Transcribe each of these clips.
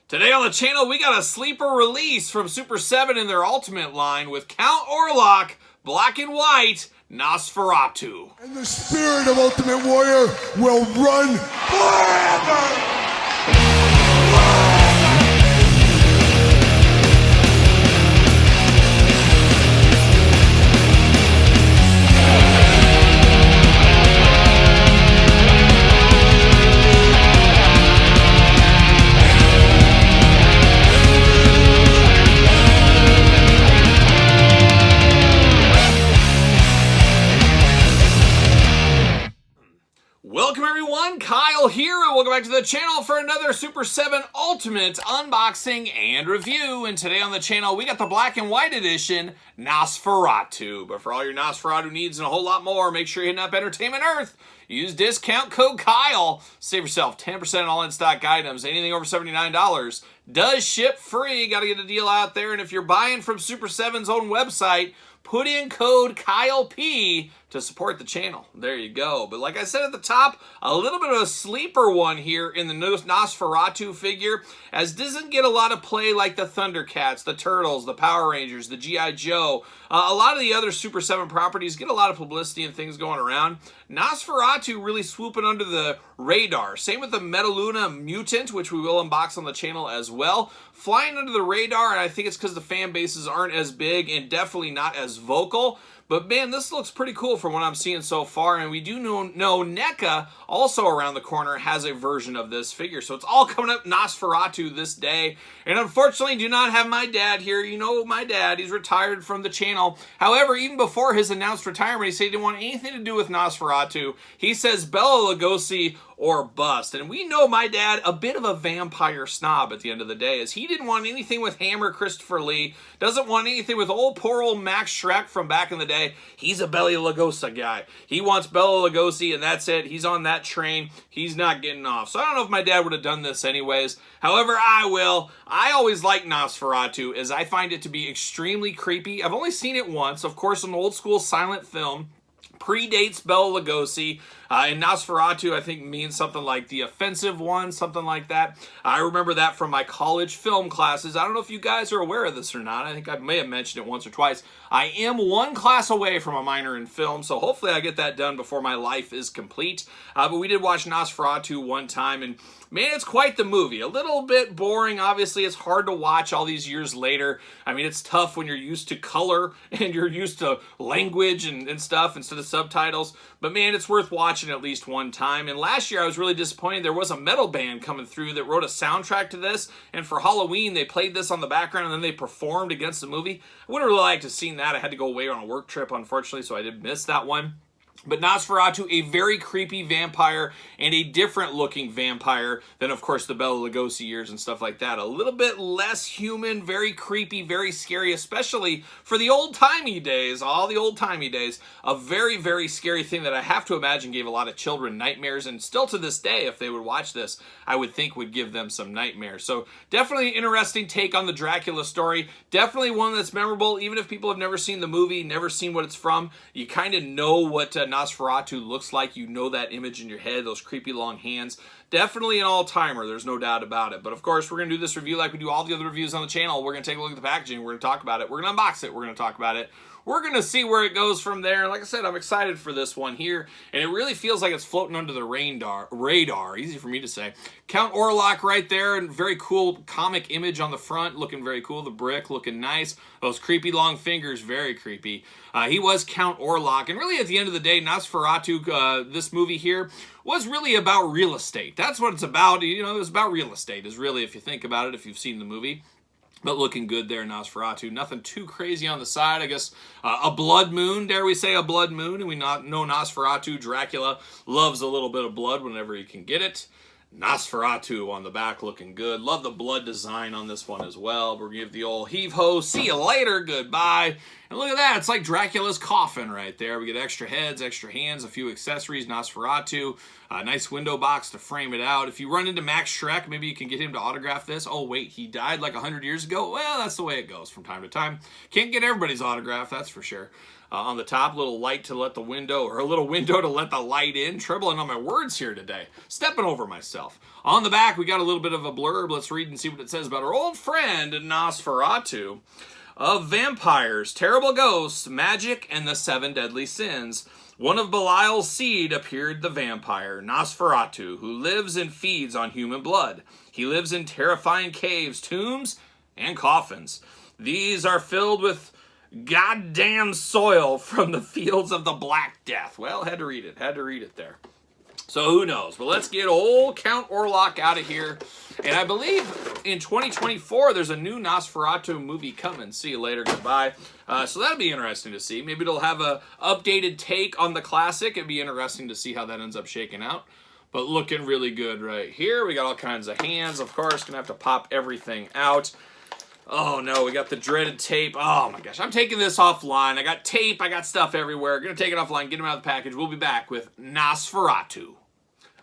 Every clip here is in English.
Today on the channel, we got a sleeper release from Super 7 in their Ultimate line with Count Orlok, Black and White, Nosferatu. And the spirit of Ultimate Warrior will run forever! Welcome everyone, Kyle here, and welcome back to the channel for another Super 7 Ultimate unboxing and review. And today on the channel, we got the Black and White Edition, Nosferatu. But for all your Nosferatu needs and a whole lot more, make sure you're hitting up Entertainment Earth. Use discount code Kyle. Save yourself 10% on all in-stock items. Anything over $79 does ship free. Got to get a deal out there. And if you're buying from Super 7's own website, put in code KYLEP to support the channel. There you go. But like I said at the top, a little bit of a sleeper one here in the Nosferatu figure, as doesn't get a lot of play like the Thundercats, the Turtles, the Power Rangers, the G.I. Joe. A lot of the other Super 7 properties get a lot of publicity and things going around. Nosferatu really swooping under the radar. Same with the Metaluna Mutant, which we will unbox on the channel as well. Flying under the radar, and I think it's because the fan bases aren't as big and definitely not as vocal. But man, this looks pretty cool from what I'm seeing so far, and we do know NECA, also around the corner, has a version of this figure. So it's all coming up Nosferatu this day. And unfortunately, do not have my dad here. You know my dad, he's retired from the channel. However, even before his announced retirement, he said he didn't want anything to do with Nosferatu. He says Bela Lugosi or bust. And we know my dad, a bit of a vampire snob at the end of the day, as he didn't want anything with Hammer Christopher Lee, doesn't want anything with poor old Max Schreck from back in the day. He's a Bela Lugosi guy. He wants Bela Lugosi and that's it. He's on that train. He's not getting off. So I don't know if my dad would have done this anyways. However, I will. I always like Nosferatu, as I find it to be extremely creepy. I've only seen it once, of course, an old school silent film. Predates Bela Lugosi, and Nosferatu, I think, means something like the offensive one, something like that. I remember that from my college film classes. I don't know if you guys are aware of this or not. I think I may have mentioned it once or twice. I am one class away from a minor in film, so hopefully I get that done before my life is complete. But we did watch Nosferatu one time, and man, it's quite the movie. A little bit boring. Obviously, it's hard to watch all these years later. I mean, it's tough when you're used to color and you're used to language and stuff instead of subtitles. But man, it's worth watching at least one time. And last year, I was really disappointed. There was a metal band coming through that wrote a soundtrack to this. And for Halloween, they played this on the background and then they performed against the movie. I would have really liked to have seen that. I had to go away on a work trip, unfortunately, so I did miss that one. But Nosferatu, a very creepy vampire and a different looking vampire than, of course, the Bela Lugosi years and stuff like that. A little bit less human, very creepy, very scary, especially for the old-timey days, all the old-timey days. A very, very scary thing that I have to imagine gave a lot of children nightmares, and still to this day, if they would watch this, I would think would give them some nightmares. So definitely an interesting take on the Dracula story. Definitely one that's memorable, even if people have never seen the movie, never seen what it's from. You kind of know what Nosferatu looks like. You know that image in your head, those creepy long hands. Definitely an all-timer, there's no doubt about it. But of course, we're going to do this review like we do all the other reviews on the channel. We're going to take a look at the packaging, we're going to talk about it, we're going to unbox it, we're going to talk about it. We're going to see where it goes from there. Like I said, I'm excited for this one here, and it really feels like it's floating under the radar. Easy for me to say. Count Orlok right there, and very cool comic image on the front, looking very cool. The brick looking nice. Those creepy long fingers, very creepy. He was Count Orlok, and really at the end of the day, Nosferatu, this movie here, was really about real estate. That's what it's about. You know, it was about real estate, is really, if you think about it, if you've seen the movie. But looking good there, Nosferatu. Nothing too crazy on the side. I guess a blood moon, dare we say a blood moon. And we know Nosferatu, Dracula, loves a little bit of blood whenever he can get it. Nosferatu on the back looking good. Love the blood design on this one as well. We're going to give the old heave-ho, see you later, goodbye. And look at that, it's like Dracula's coffin right there. We get extra heads, extra hands, a few accessories, Nosferatu, a nice window box to frame it out. If you run into Max Schreck, maybe you can get him to autograph this. Oh wait, he died like 100 years ago? Well, that's the way it goes from time to time. Can't get everybody's autograph, that's for sure. On the top, little light to let the window, or a little window to let the light in. Trembling on my words here today. Stepping over myself. itself. On the back, we got a little bit of a blurb. Let's read and see what it says about our old friend Nosferatu. Of vampires, terrible ghosts, magic, and the 7 deadly sins, one of Belial's seed appeared the vampire, Nosferatu, who lives and feeds on human blood. He lives in terrifying caves, tombs, and coffins. These are filled with goddamn soil from the fields of the Black Death. Well, had to read it there. So who knows? But let's get old Count Orlok out of here. And I believe in 2024, there's a new Nosferatu movie coming. See you later. Goodbye. So that'll be interesting to see. Maybe it'll have a updated take on the classic. It'd be interesting to see how that ends up shaking out. But looking really good right here. We got all kinds of hands, of course. Gonna have to pop everything out. Oh no, we got the dreaded tape. Oh my gosh, I'm taking this offline. I got tape, I got stuff everywhere. Gonna take it offline, get them out of the package. We'll be back with Nosferatu.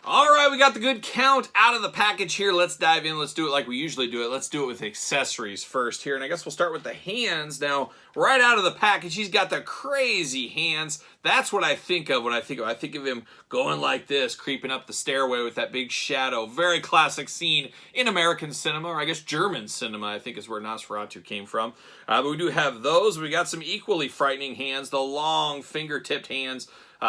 All right, we got the good count out of the package here. Let's dive in. Let's do it like we usually do it. Let's do it with accessories first here. And I guess we'll start with the hands. Now, right out of the package, he's got the crazy hands. That's what I think of when I think of. I think of him going like this, creeping up the stairway with that big shadow. Very classic scene in American cinema, or I guess German cinema, I think is where Nosferatu came from. But we do have those. We got some equally frightening hands, the long finger-tipped hands.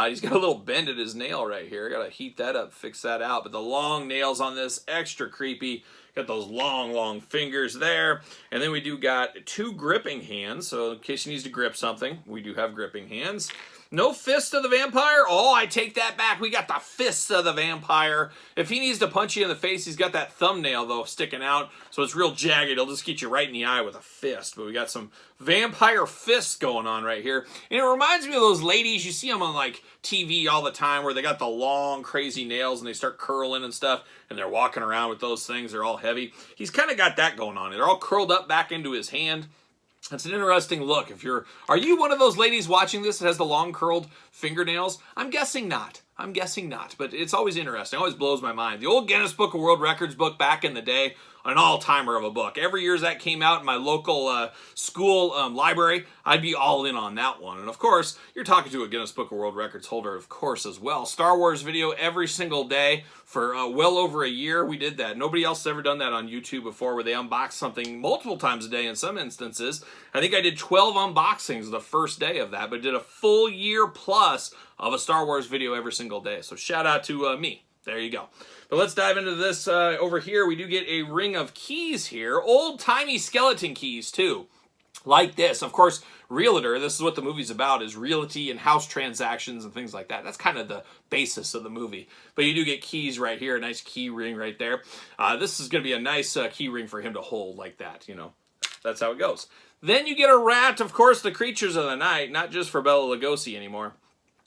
He's got a little bend at his nail right here. Got to heat that up, fix that out. But the long nails on this, extra creepy. Got those long, long fingers there. And then we do got 2 gripping hands. So in case he needs to grip something, we do have gripping hands. No fist of the vampire. Oh, I take that back. We got the fists of the vampire. If he needs to punch you in the face, he's got that thumbnail, though, sticking out. So it's real jagged. He'll just get you right in the eye with a fist. But we got some vampire fists going on right here. And it reminds me of those ladies. You see them on, like, TV all the time where they got the long, crazy nails and they start curling and stuff. And they're walking around with those things. They're all heavy. He's kind of got that going on. They're all curled up back into his hand. That's an interesting look. Are you one of those ladies watching this that has the long curled fingernails? I'm guessing not. But it's always interesting. It always blows my mind. The old Guinness Book of World Records book back in the day, an all-timer of a book. Every year that came out in my local school library, I'd be all in on that one. And of course, you're talking to a Guinness Book of World Records holder, of course, as well. Star Wars video every single day for well over a year. We did that. Nobody else has ever done that on YouTube before, where they unbox something multiple times a day in some instances. I think I did 12 unboxings the first day of that, but did a full year plus of a Star Wars video every single day. So shout out to me. There you go. But let's dive into this over here. We do get a ring of keys here. Old-timey skeleton keys, too. Like this. Of course, realtor, this is what the movie's about, is realty and house transactions and things like that. That's kind of the basis of the movie. But you do get keys right here. A nice key ring right there. This is going to be a nice key ring for him to hold like that, you know. That's how it goes. Then you get a rat, of course, the creatures of the night. Not just for Bela Lugosi anymore.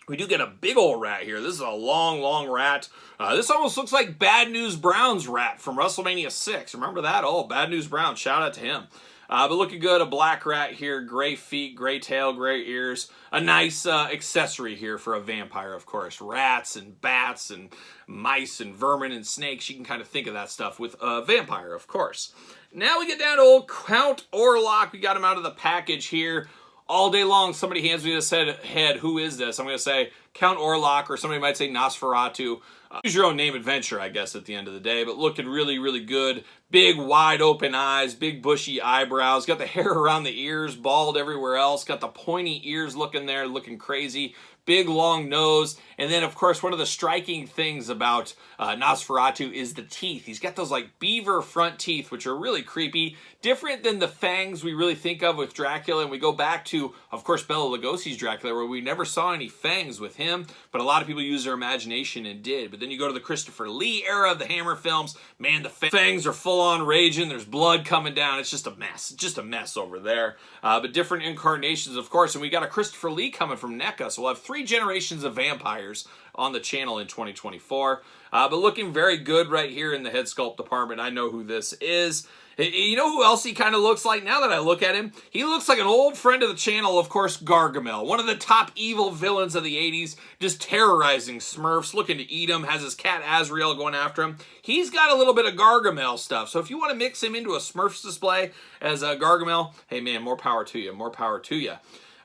We do get a big old rat here. This is a long, long rat. This almost looks like Bad News Brown's rat from WrestleMania 6. Remember that? Oh, Bad News Brown. Shout out to him. But looking good. A black rat here. Gray feet, gray tail, gray ears. A nice accessory here for a vampire, of course. Rats and bats and mice and vermin and snakes. You can kind of think of that stuff with a vampire, of course. Now we get down to old Count Orlok. We got him out of the package here. All day long, somebody hands me this head. Who is this? I'm going to say Count Orlok, or somebody might say Nosferatu. Use your own name adventure, I guess, at the end of the day. But looking really, really good. Big, wide open eyes. Big, bushy eyebrows. Got the hair around the ears. Bald everywhere else. Got the pointy ears looking there. Looking crazy. Big, long nose. And then, of course, one of the striking things about Nosferatu is the teeth. He's got those, like, beaver front teeth, which are really creepy. Different than the fangs we really think of with Dracula. And we go back to, of course, Bela Lugosi's Dracula, where we never saw any fangs with him. But a lot of people used their imagination and did. But then you go to the Christopher Lee era of the Hammer films. Man, the fangs are full-on raging. There's blood coming down. It's just a mess. It's just a mess over there. But different incarnations, of course. And we got a Christopher Lee coming from NECA. So we'll have 3 generations of vampires on the channel in 2024. But looking very good right here in the head sculpt department. I know who this is. You know who else he kind of looks like now that I look at him? He looks like an old friend of the channel, of course, Gargamel. One of the top evil villains of the 80s, just terrorizing Smurfs, looking to eat them, has his cat Azrael going after him. He's got a little bit of Gargamel stuff, so if you want to mix him into a Smurfs display as a Gargamel, hey man, more power to you, more power to you.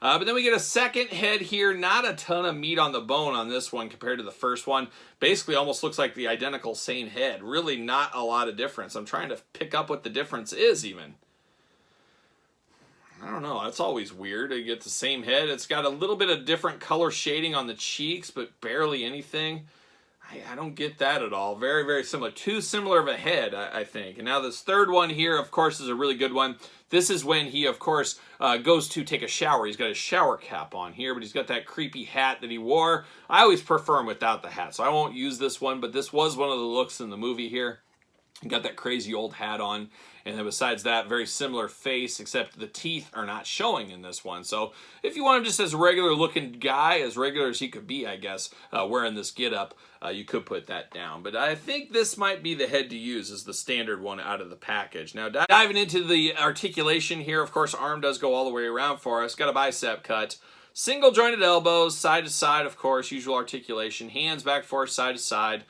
But then we get a second head here. Not a ton of meat on the bone on this one compared to the first one. Basically almost looks like the identical same head. Really not a lot of difference. I'm trying to pick up what the difference is even. I don't know. That's always weird to get the same head. It's got a little bit of different color shading on the cheeks, but barely anything. I don't get that at all. Very, very similar. Too similar of a head, I think. And now this third one here, of course, is a really good one. This is when he, of course, goes to take a shower. He's got his shower cap on here, but he's got that creepy hat that he wore. I always prefer him without the hat, so I won't use this one, but this was one of the looks in the movie here. He got that crazy old hat on, and then besides that, very similar face, except the teeth are not showing in this one. So if you want him just as a regular looking guy, as regular as he could be, I guess, wearing this get-up, you could put that down. But I think this might be the head to use as the standard one out of the package. Now, diving into the articulation here, of course, arm does go all the way around for us. Got a bicep cut. Single jointed elbows, side to side, of course, usual articulation. Hands back forth, side to side.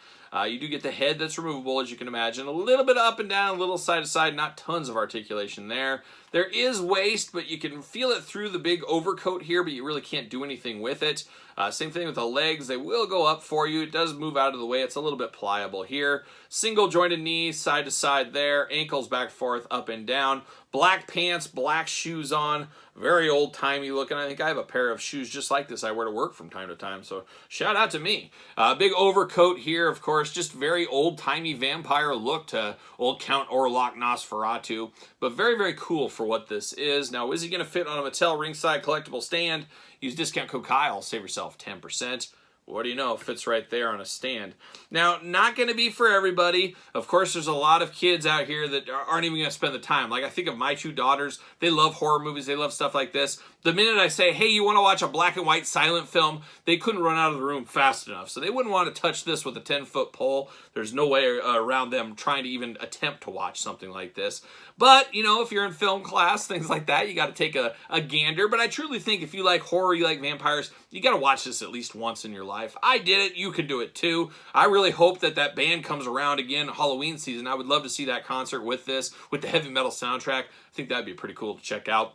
You do get the head that's removable, as you can imagine. A little bit up and down, a little side to side, not tons of articulation there. There is waist, but you can feel it through the big overcoat here, but you really can't do anything with it. Same thing with the legs. They will go up for you. It does move out of the way. It's a little bit pliable here. Single jointed knees, side to side there. Ankles back forth, up and down. Black pants, black shoes on. Very old-timey looking. I think I have a pair of shoes just like this I wear to work from time to time, so shout out to me. Big overcoat here, of course. Just very old-timey vampire look to old Count Orlok Nosferatu, but very, very cool for what this is. Now, is he going to fit on a Mattel ringside collectible stand? Use discount code Kyle, save yourself 10%. What do you know? Fits right there on a stand. Now, not going to be for everybody. Of course, there's a lot of kids out here that aren't even going to spend the time. Like, I think of my two daughters. They love horror movies. They love stuff like this. The minute I say, hey, you want to watch a black and white silent film, they couldn't run out of the room fast enough. So they wouldn't want to touch this with a 10-foot pole. There's no way around them trying to even attempt to watch something like this. But, you know, if you're in film class, things like that, you got to take a gander. But I truly think if you like horror, you like vampires, you got to watch this at least once in your life. I did it. You can do it too. I really hope that that band comes around again Halloween season. I would love to see that concert with this, with the heavy metal soundtrack. I think that'd be pretty cool to check out.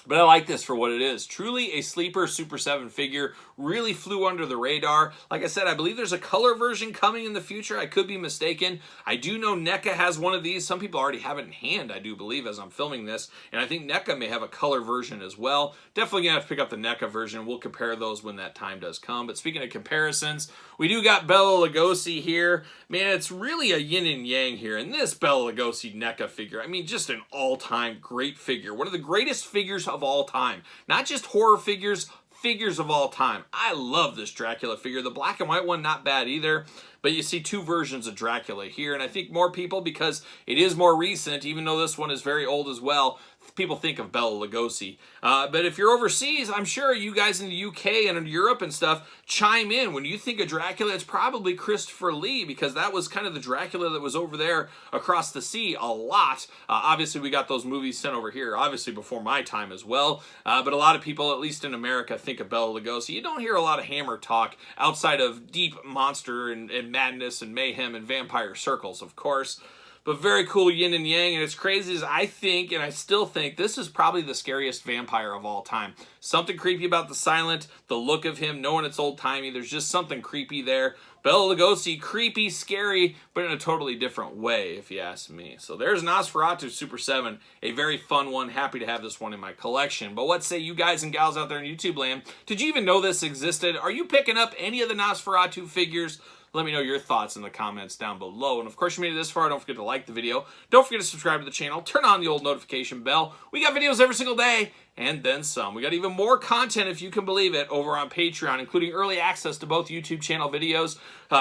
But I like this for what it is. Truly a sleeper Super 7 figure. Really flew under the radar. Like I said, I believe there's a color version coming in the future. I could be mistaken. I do know NECA has one of these. Some people already have it in hand, I do believe, as I'm filming this. And I think NECA may have a color version as well. Definitely going to have to pick up the NECA version. We'll compare those when that time does come. But speaking of comparisons, we do got Bela Lugosi here. Man, it's really a yin and yang here. And this Bela Lugosi NECA figure, I mean, just an all-time great figure. One of the greatest figures of all time. Not just horror figures, figures of all time. I love this Dracula figure. The black and white one, not bad either. But you see two versions of Dracula here. And I think more people, because it is more recent, even though this one is very old as well, people think of Bela Lugosi. But if you're overseas, I'm sure you guys in the UK and in Europe and stuff chime in. When you think of Dracula, it's probably Christopher Lee, because that was kind of the Dracula that was over there across the sea a lot. Obviously, we got those movies sent over here, obviously before my time as well. But a lot of people, at least in America, think of Bela Lugosi. You don't hear a lot of Hammer talk outside of deep monster and madness and mayhem and vampire circles, of course. But very cool yin and yang, and as crazy as I think, and I still think, this is probably the scariest vampire of all time. Something creepy about the silent, the look of him, knowing it's old-timey, there's just something creepy there. Bela Lugosi, creepy, scary, but in a totally different way, if you ask me. So there's Nosferatu Super 7, a very fun one. Happy to have this one in my collection. But what say you guys and gals out there in YouTube land? Did you even know this existed? Are you picking up any of the Nosferatu figures? Let me know your thoughts in the comments down below. And of course, you made it this far, don't forget to like the video. Don't forget to subscribe to the channel. Turn on the old notification bell. We got videos every single day, and then some. We got even more content, if you can believe it, over on Patreon, including early access to both YouTube channel videos,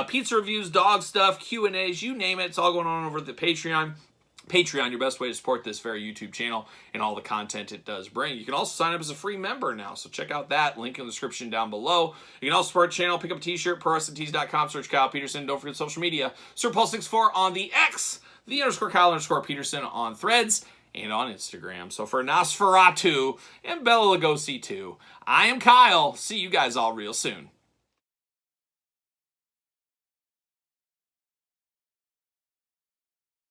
pizza reviews, dog stuff, Q&As, you name it. It's all going on over at the Patreon. Patreon, your best way to support this very YouTube channel and all the content it does bring. You can also sign up as a free member now, so check out that. Link in the description down below. You can also support the channel, pick up a t-shirt, ProWrestlingTees.com, search Kyle Peterson. Don't forget social media. SirPaul64 on the X, the _Kyle _Peterson on Threads, and on Instagram. So for Nosferatu and Bela Lugosi too, I am Kyle. See you guys all real soon.